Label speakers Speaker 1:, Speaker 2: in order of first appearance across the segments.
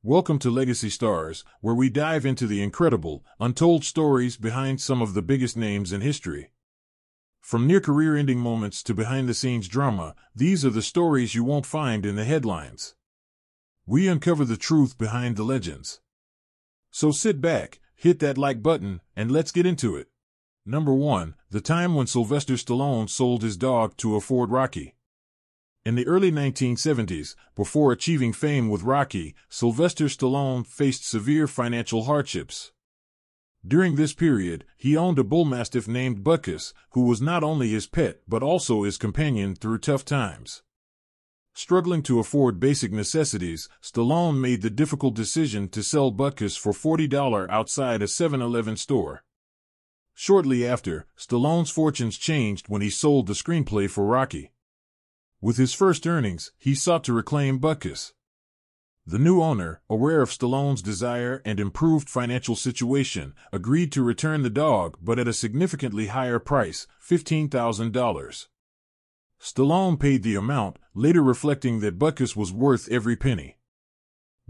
Speaker 1: Welcome to Legacy Stars, where we dive into the incredible, untold stories behind some of the biggest names in history. From near career-ending moments to behind-the-scenes drama, these are the stories you won't find in the headlines. We uncover the truth behind the legends. So sit back, hit that like button, and let's get into it. Number 1. The time when Sylvester Stallone sold his dog to afford Rocky. In the early 1970s, before achieving fame with Rocky, Sylvester Stallone faced severe financial hardships. During this period, he owned a bull mastiff named Butkus, who was not only his pet but also his companion through tough times. Struggling to afford basic necessities, Stallone made the difficult decision to sell Butkus for $40 outside a 7-Eleven store. Shortly after, Stallone's fortunes changed when he sold the screenplay for Rocky. With his first earnings, he sought to reclaim Butkus. The new owner, aware of Stallone's desire and improved financial situation, agreed to return the dog but at a significantly higher price, $15,000. Stallone paid the amount, later reflecting that Butkus was worth every penny.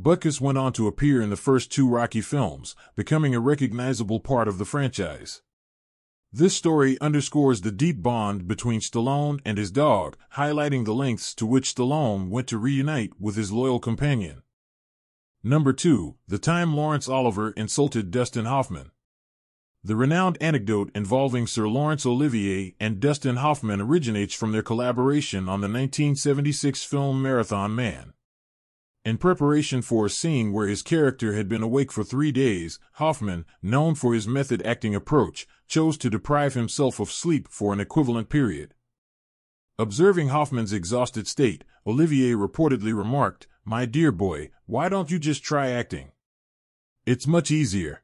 Speaker 1: Butkus went on to appear in the first 2 Rocky films, becoming a recognizable part of the franchise. This story underscores the deep bond between Stallone and his dog, highlighting the lengths to which Stallone went to reunite with his loyal companion. Number 2. The time Laurence Olivier insulted Dustin Hoffman. The renowned anecdote involving Sir Laurence Olivier and Dustin Hoffman originates from their collaboration on the 1976 film Marathon Man. In preparation for a scene where his character had been awake for 3 days, Hoffman, known for his method acting approach, chose to deprive himself of sleep for an equivalent period. Observing Hoffman's exhausted state, Olivier reportedly remarked, "My dear boy, why don't you just try acting? It's much easier."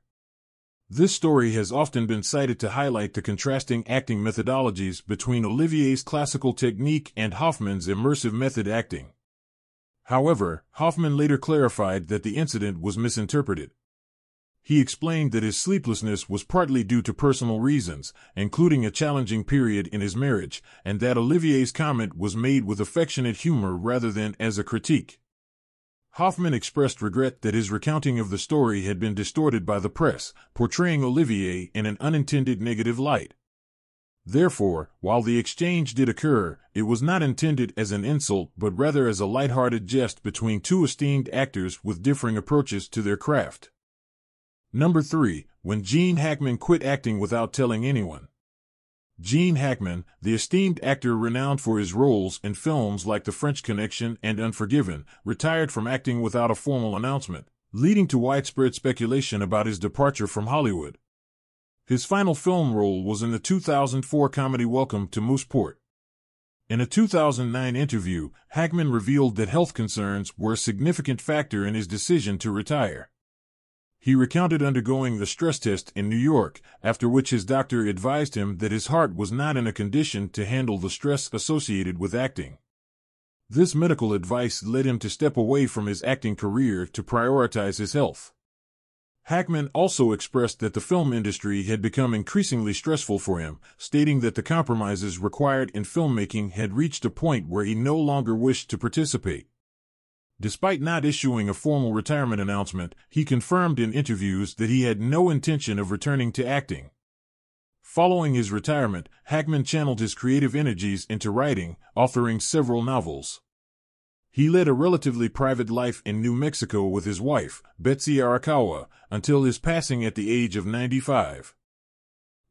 Speaker 1: This story has often been cited to highlight the contrasting acting methodologies between Olivier's classical technique and Hoffman's immersive method acting. However, Hoffman later clarified that the incident was misinterpreted. He explained that his sleeplessness was partly due to personal reasons, including a challenging period in his marriage, and that Olivier's comment was made with affectionate humor rather than as a critique. Hoffman expressed regret that his recounting of the story had been distorted by the press, portraying Olivier in an unintended negative light. Therefore, while the exchange did occur, it was not intended as an insult but rather as a light-hearted jest between 2 esteemed actors with differing approaches to their craft. Number 3. When Gene Hackman quit acting without telling anyone. Gene Hackman, the esteemed actor renowned for his roles in films like The French Connection and Unforgiven, retired from acting without a formal announcement, leading to widespread speculation about his departure from Hollywood. His final film role was in the 2004 comedy Welcome to Mooseport. In a 2009 interview, Hackman revealed that health concerns were a significant factor in his decision to retire. He recounted undergoing the stress test in New York, after which his doctor advised him that his heart was not in a condition to handle the stress associated with acting. This medical advice led him to step away from his acting career to prioritize his health. Hackman also expressed that the film industry had become increasingly stressful for him, stating that the compromises required in filmmaking had reached a point where he no longer wished to participate. Despite not issuing a formal retirement announcement, he confirmed in interviews that he had no intention of returning to acting. Following his retirement, Hackman channeled his creative energies into writing, authoring several novels. He led a relatively private life in New Mexico with his wife, Betsy Arakawa, until his passing at the age of 95.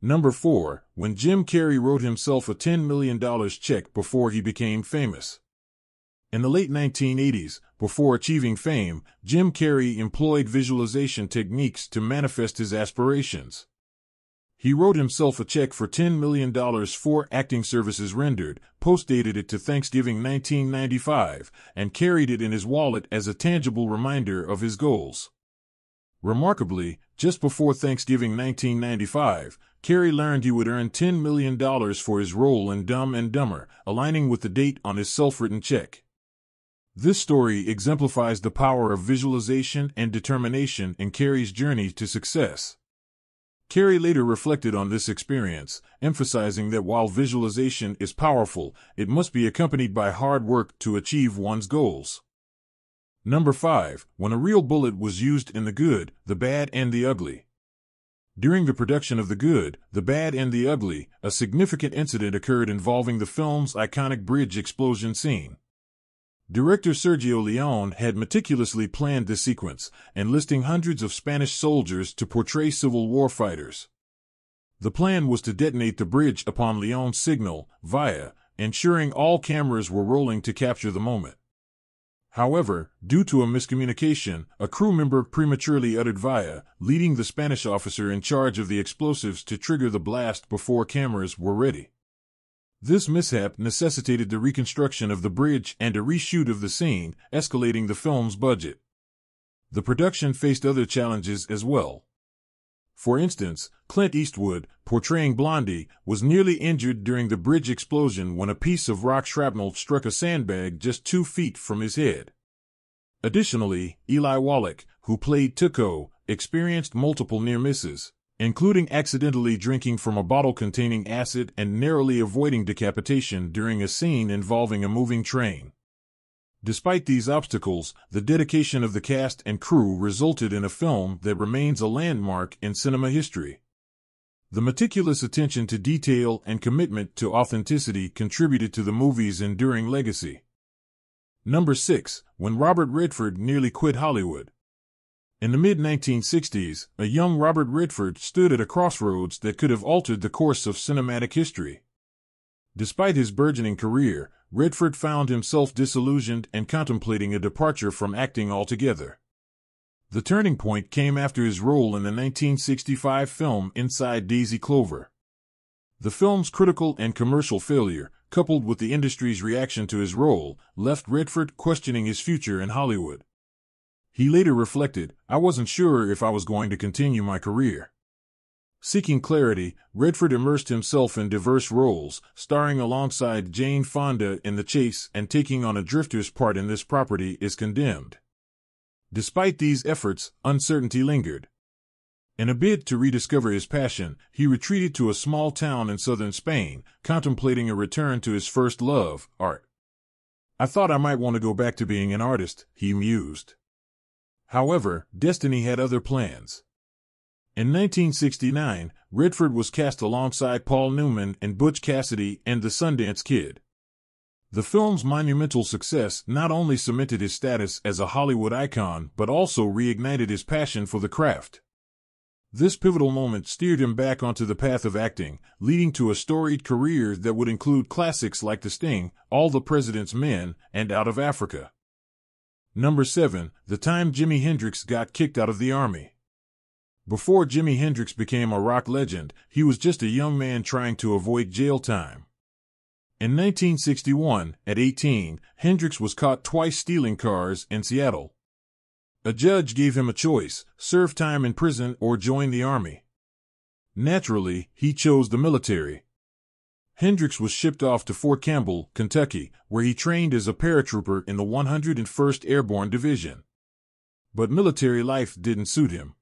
Speaker 1: Number 4. When Jim Carrey wrote himself a $10 million check before he became famous. In the late 1980s, before achieving fame, Jim Carrey employed visualization techniques to manifest his aspirations. He wrote himself a check for $10 million for acting services rendered, postdated it to Thanksgiving 1995, and carried it in his wallet as a tangible reminder of his goals. Remarkably, just before Thanksgiving 1995, Carrey learned he would earn $10 million for his role in Dumb and Dumber, aligning with the date on his self-written check. This story exemplifies the power of visualization and determination in Carrey's journey to success. Carrey later reflected on this experience, emphasizing that while visualization is powerful, it must be accompanied by hard work to achieve one's goals. Number 5. When a real bullet was used in The Good, the Bad, and the Ugly. During the production of The Good, the Bad, and the Ugly, a significant incident occurred involving the film's iconic bridge explosion scene. Director Sergio Leone had meticulously planned this sequence, enlisting hundreds of Spanish soldiers to portray Civil War fighters. The plan was to detonate the bridge upon Leone's signal, via, ensuring all cameras were rolling to capture the moment. However, due to a miscommunication, a crew member prematurely uttered via, leading the Spanish officer in charge of the explosives to trigger the blast before cameras were ready. This mishap necessitated the reconstruction of the bridge and a reshoot of the scene, escalating the film's budget. The production faced other challenges as well. For instance, Clint Eastwood, portraying Blondie, was nearly injured during the bridge explosion when a piece of rock shrapnel struck a sandbag just 2 feet from his head. Additionally, Eli Wallach, who played Tuco, experienced multiple near misses, including accidentally drinking from a bottle containing acid and narrowly avoiding decapitation during a scene involving a moving train. Despite these obstacles, the dedication of the cast and crew resulted in a film that remains a landmark in cinema history. The meticulous attention to detail and commitment to authenticity contributed to the movie's enduring legacy. Number 6. When Robert Redford nearly quit Hollywood. In the mid-1960s, a young Robert Redford stood at a crossroads that could have altered the course of cinematic history. Despite his burgeoning career, Redford found himself disillusioned and contemplating a departure from acting altogether. The turning point came after his role in the 1965 film Inside Daisy Clover. The film's critical and commercial failure, coupled with the industry's reaction to his role, left Redford questioning his future in Hollywood. He later reflected, "I wasn't sure if I was going to continue my career." Seeking clarity, Redford immersed himself in diverse roles, starring alongside Jane Fonda in The Chase and taking on a drifter's part in This Property is Condemned. Despite these efforts, uncertainty lingered. In a bid to rediscover his passion, he retreated to a small town in southern Spain, contemplating a return to his first love, art. "I thought I might want to go back to being an artist," he mused. However, destiny had other plans. In 1969, Redford was cast alongside Paul Newman in Butch Cassidy and the Sundance Kid. The film's monumental success not only cemented his status as a Hollywood icon but also reignited his passion for the craft. This pivotal moment steered him back onto the path of acting, leading to a storied career that would include classics like The Sting, All the President's Men, and Out of Africa. Number 7. The time Jimi Hendrix got kicked out of the Army. Before Jimi Hendrix became a rock legend, he was just a young man trying to avoid jail time. In 1961, at 18, Hendrix was caught twice stealing cars in Seattle. A judge gave him a choice: serve time in prison or join the Army. Naturally, he chose the military. Hendrix was shipped off to Fort Campbell, Kentucky, where he trained as a paratrooper in the 101st Airborne Division. But military life didn't suit him.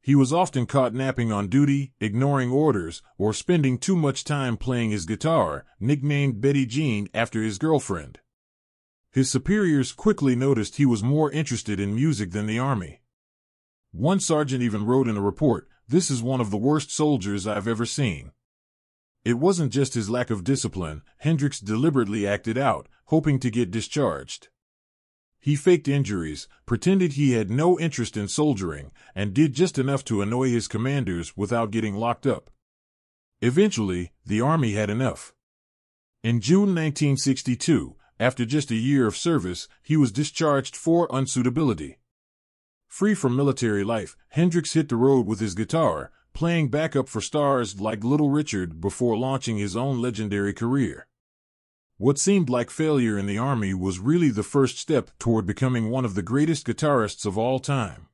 Speaker 1: He was often caught napping on duty, ignoring orders, or spending too much time playing his guitar, nicknamed Betty Jean after his girlfriend. His superiors quickly noticed he was more interested in music than the Army. One sergeant even wrote in a report, "This is one of the worst soldiers I've ever seen." It wasn't just his lack of discipline. Hendrix deliberately acted out, hoping to get discharged. He faked injuries, pretended he had no interest in soldiering, and did just enough to annoy his commanders without getting locked up. Eventually, the Army had enough. In June 1962, after just a year of service, he was discharged for unsuitability. Free from military life, Hendrix hit the road with his guitar, playing backup for stars like Little Richard before launching his own legendary career. What seemed like failure in the Army was really the first step toward becoming one of the greatest guitarists of all time.